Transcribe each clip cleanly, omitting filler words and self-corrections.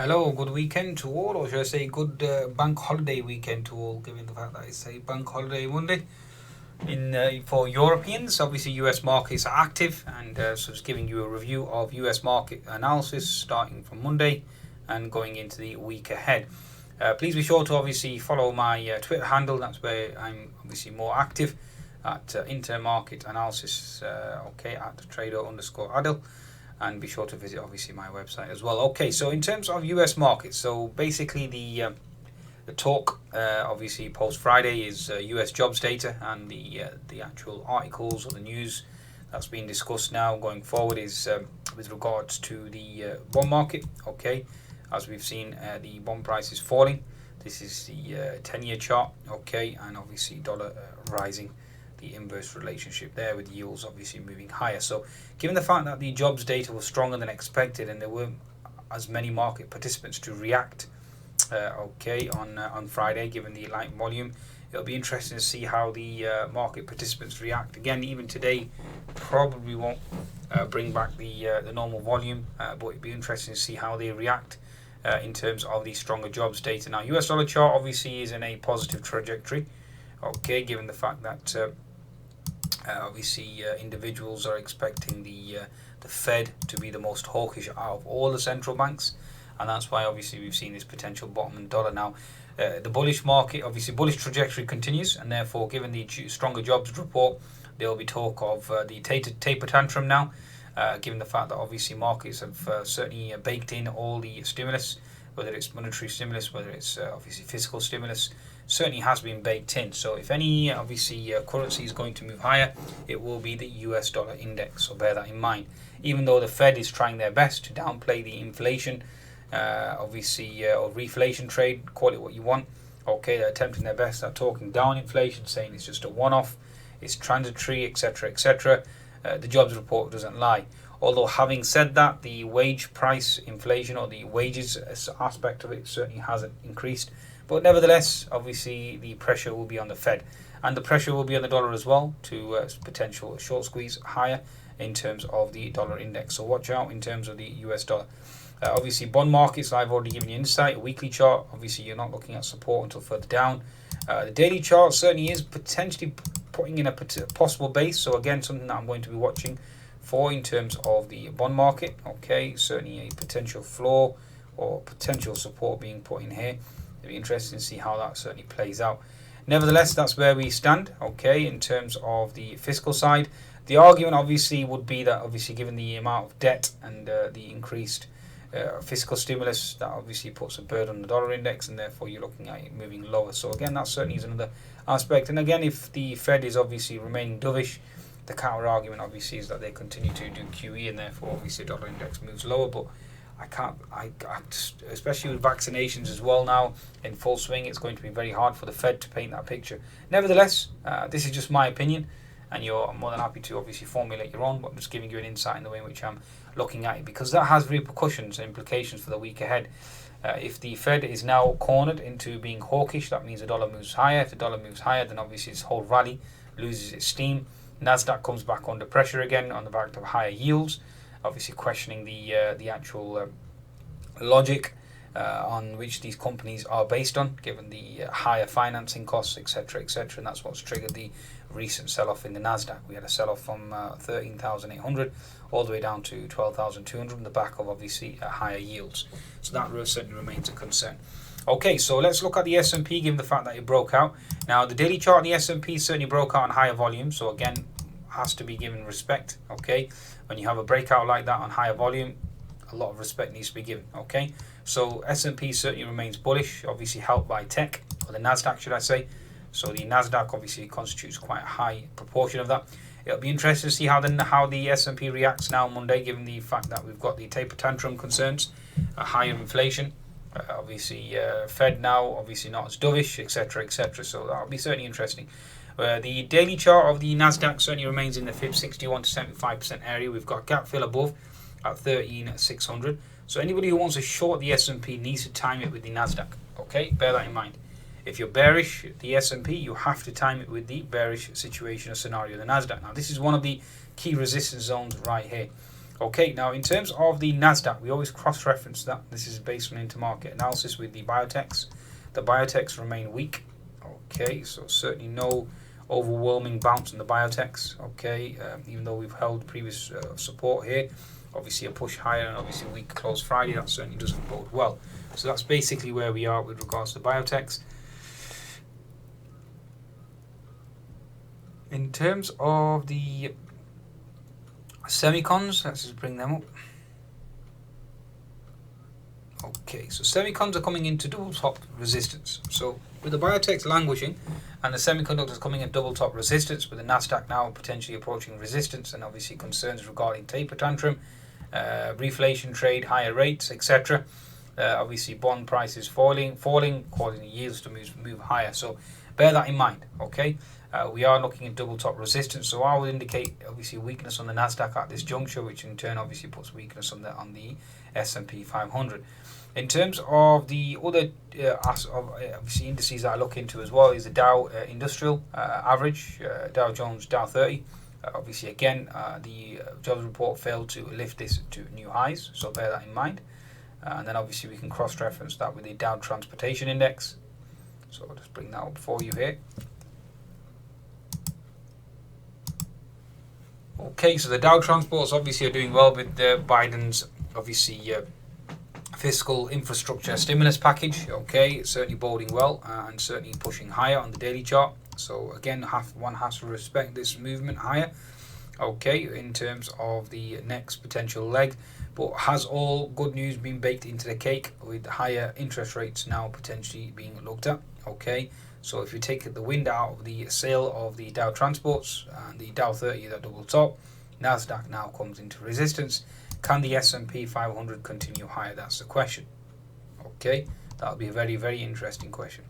Hello, good weekend to all, or should I say good bank holiday weekend to all, given the fact that it's a bank holiday Monday. For Europeans, obviously US markets are active, and so just giving you a review of US market analysis starting from Monday and going into the week ahead. Please be sure to obviously follow my Twitter handle, that's where I'm obviously more active, at Intermarket Analysis, at trader_adil. And be sure to visit obviously my website as well. Okay, so in terms of US markets, so basically the talk obviously post Friday is US jobs data, and the actual articles or the news that's being discussed now going forward is with regards to the bond market. Okay, as we've seen, the bond price is falling. This is the 10-year chart. Okay, and obviously dollar rising. The inverse relationship there with yields obviously moving higher. So given the fact that the jobs data was stronger than expected and there weren't as many market participants to react on Friday, given the light volume, it'll be interesting to see how the market participants react. Again, even today probably won't bring back the normal volume, but it'll be interesting to see how they react in terms of the stronger jobs data. Now, US dollar chart obviously is in a positive trajectory, okay, given the fact that individuals are expecting the Fed to be the most hawkish out of all the central banks, and that's why obviously we've seen this potential bottom in dollar. Now, the bullish market, obviously bullish trajectory continues, and therefore given the stronger jobs report, there will be talk of the taper tantrum now, given the fact that obviously markets have certainly baked in all the stimulus, whether it's monetary stimulus, whether it's obviously fiscal stimulus, certainly has been baked in. So if any obviously currency is going to move higher, it will be the US dollar index, so bear that in mind. Even though the Fed is trying their best to downplay the inflation, or reflation trade, call it what you want, okay, they're attempting their best at talking down inflation, saying it's just a one-off, it's transitory, etc., etc. The jobs report doesn't lie. Although having said that, the wage price inflation, or the wages aspect of it, certainly hasn't increased. But nevertheless, obviously the pressure will be on the Fed, and the pressure will be on the dollar as well to potential short squeeze higher in terms of the dollar index. So watch out in terms of the US dollar. Obviously bond markets, I've already given you insight. A weekly chart, obviously you're not looking at support until further down. The daily chart certainly is potentially putting in a possible base. So again, something that I'm going to be watching for in terms of the bond market. Okay, certainly a potential floor or potential support being put in here. It'll be interesting to see how that certainly plays out. Nevertheless, that's where we stand, okay, in terms of the fiscal side. The argument obviously would be that obviously given the amount of debt and the increased fiscal stimulus, that obviously puts a burden on the dollar index, and therefore you're looking at it moving lower. So again, that certainly is another aspect. And again, if the Fed is obviously remaining dovish, the counter argument obviously is that they continue to do QE, and therefore obviously the dollar index moves lower. But especially with vaccinations as well now in full swing, it's going to be very hard for the Fed to paint that picture. Nevertheless, this is just my opinion, and you're more than happy to obviously formulate your own, but I'm just giving you an insight in the way in which I'm looking at it, because that has repercussions and implications for the week ahead. If the Fed is now cornered into being hawkish, that means the dollar moves higher. If the dollar moves higher, then obviously this whole rally loses its steam. Nasdaq comes back under pressure again on the back of higher yields, obviously questioning the actual logic on which these companies are based on, given the higher financing costs, etc., etc. And that's what's triggered the recent sell-off in the Nasdaq. We had a sell-off from 13,800 all the way down to 12,200 on the back of obviously higher yields. So that certainly remains a concern. Okay, so let's look at the S&P, given the fact that it broke out. Now, the daily chart on the S&P certainly broke out on higher volume, so again, has to be given respect. Okay, when you have a breakout like that on higher volume, a lot of respect needs to be given. Okay, so S&P certainly remains bullish, obviously helped by tech, or the Nasdaq should I say. So the Nasdaq obviously constitutes quite a high proportion of that. It'll be interesting to see how the S&P reacts now Monday, given the fact that we've got the taper tantrum concerns, higher inflation, Fed now obviously not as dovish, etc., etc. So that'll be certainly interesting. The daily chart of the Nasdaq certainly remains in the fib 61 to 75% area. We've got gap fill above at 13,600. So anybody who wants to short the S&P needs to time it with the Nasdaq. Okay, bear that in mind. If you're bearish the S&P, you have to time it with the bearish situation or scenario, the Nasdaq. Now, this is one of the key resistance zones right here. Okay, now in terms of the Nasdaq, we always cross-reference that. This is based on intermarket analysis with the biotechs. The biotechs remain weak. Okay, so certainly no overwhelming bounce in the biotechs. Okay, even though we've held previous support here, obviously a push higher and obviously a weak close Friday, that certainly doesn't bode well. So that's basically where we are with regards to biotechs. In terms of the semicons, let's just bring them up. Okay, so semicons are coming into double top resistance. So with the biotechs languishing and the semiconductors coming at double top resistance, with the Nasdaq now potentially approaching resistance, and obviously concerns regarding taper tantrum, reflation trade, higher rates, etc. Obviously bond prices falling, causing yields to move higher. So bear that in mind. Okay, we are looking at double top resistance, so I would indicate obviously weakness on the Nasdaq at this juncture, which in turn obviously puts weakness on the S&P 500. In terms of the other obviously indices that I look into as well is the Dow Industrial Average, Dow Jones, Dow 30. Obviously again the jobs report failed to lift this to new highs, so bear that in mind. And then obviously we can cross-reference that with the Dow Transportation Index. So I'll just bring that up for you here. Okay, so the Dow Transports obviously are doing well with Biden's obviously fiscal infrastructure stimulus package. Okay, certainly boding well and certainly pushing higher on the daily chart. So again, one has to respect this movement higher. Okay, in terms of the next potential leg, but has all good news been baked into the cake with higher interest rates now potentially being looked at? Okay, so if you take the wind out of the sail of the Dow Transports and the Dow 30 at double top, Nasdaq now comes into resistance. Can the S&P 500 continue higher? That's the question. Okay, that'll be a very, very interesting question.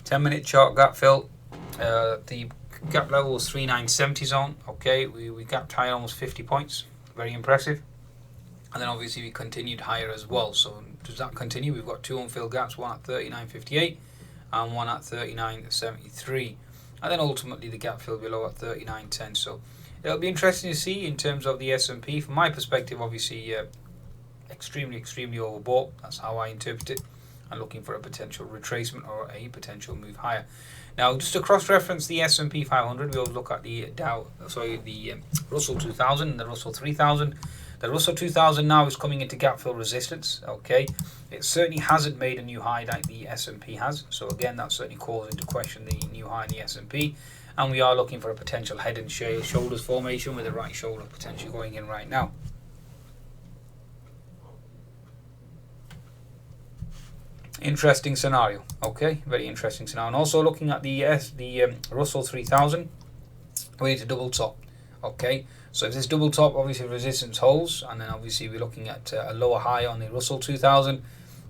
10-minute chart gap fill. The gap level was 3970 zone. Okay, we gapped higher almost 50 points. Very impressive. And then obviously we continued higher as well. So does that continue? We've got two unfilled gaps, one at 39.58 and one at 39.73. And then ultimately the gap fill below at 39.10. So it'll be interesting to see in terms of the S&P. From my perspective, obviously extremely overbought. That's how I interpret it. And looking for a potential retracement or a potential move higher. Now, just to cross-reference the S&P 500, we'll look at the Russell 2000 and the Russell 3000. The Russell 2000 now is coming into gap fill resistance. Okay, it certainly hasn't made a new high like the S&P has. So again, that certainly calls into question the new high in the S&P. And we are looking for a potential head and shoulders formation with the right shoulder potentially going in right now. Interesting scenario. Okay, very interesting scenario. And also looking at the Russell 3000, we need to double top. Okay, so if this double top obviously resistance holds, and then obviously we're looking at a lower high on the Russell 2000,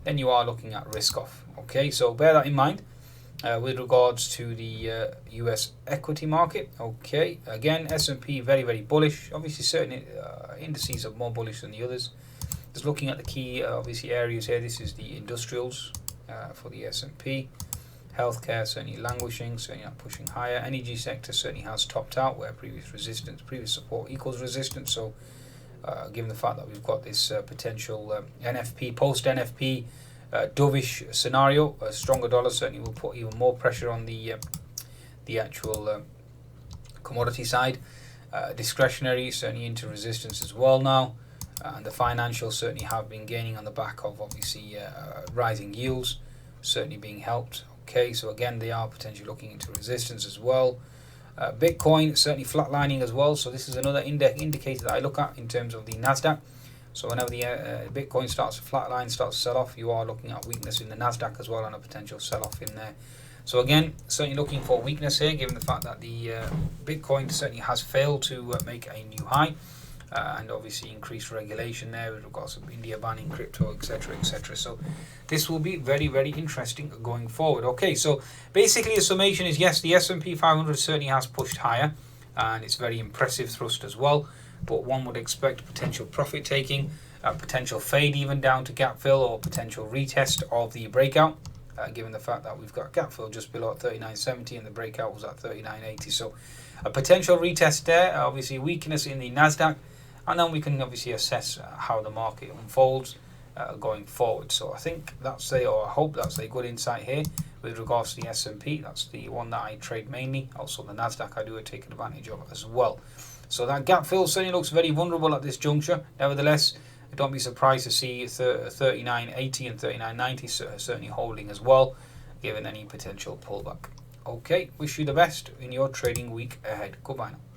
then you are looking at risk off. Okay, so bear that in mind with regards to the US equity market. Okay, again S&P very bullish. Obviously certain indices are more bullish than the others. Just looking at the key obviously areas here, this is the industrials for the S&P. Healthcare certainly languishing, certainly not pushing higher. Energy sector certainly has topped out where previous support equals resistance. So given the fact that we've got this potential NFP, post-NFP dovish scenario, a stronger dollar certainly will put even more pressure on the actual commodity side. Discretionary certainly into resistance as well now. And the financials certainly have been gaining on the back of obviously rising yields, certainly being helped. Okay, so again they are potentially looking into resistance as well. Bitcoin certainly flatlining as well. So this is another indicator that I look at in terms of the Nasdaq. So whenever the Bitcoin starts to flatline, starts to sell off, you are looking at weakness in the Nasdaq as well and a potential sell-off in there. So again, certainly looking for weakness here, given the fact that the Bitcoin certainly has failed to make a new high. And obviously increased regulation there with regards to India banning crypto, etc. So this will be very interesting going forward. Okay, so basically the summation is yes, the S&P 500 certainly has pushed higher and it's very impressive thrust as well, but one would expect potential profit taking, potential fade even down to gap fill or potential retest of the breakout, given the fact that we've got gap fill just below at 39.70 and the breakout was at 39.80. So a potential retest there, obviously weakness in the Nasdaq, and then we can obviously assess how the market unfolds going forward. So I think that's or I hope that's a good insight here with regards to the S&P. That's the one that I trade mainly. Also the Nasdaq I do take advantage of as well. So that gap fill certainly looks very vulnerable at this juncture. Nevertheless, don't be surprised to see 39.80 and 39.90 certainly holding as well, given any potential pullback. Okay, wish you the best in your trading week ahead. Goodbye now.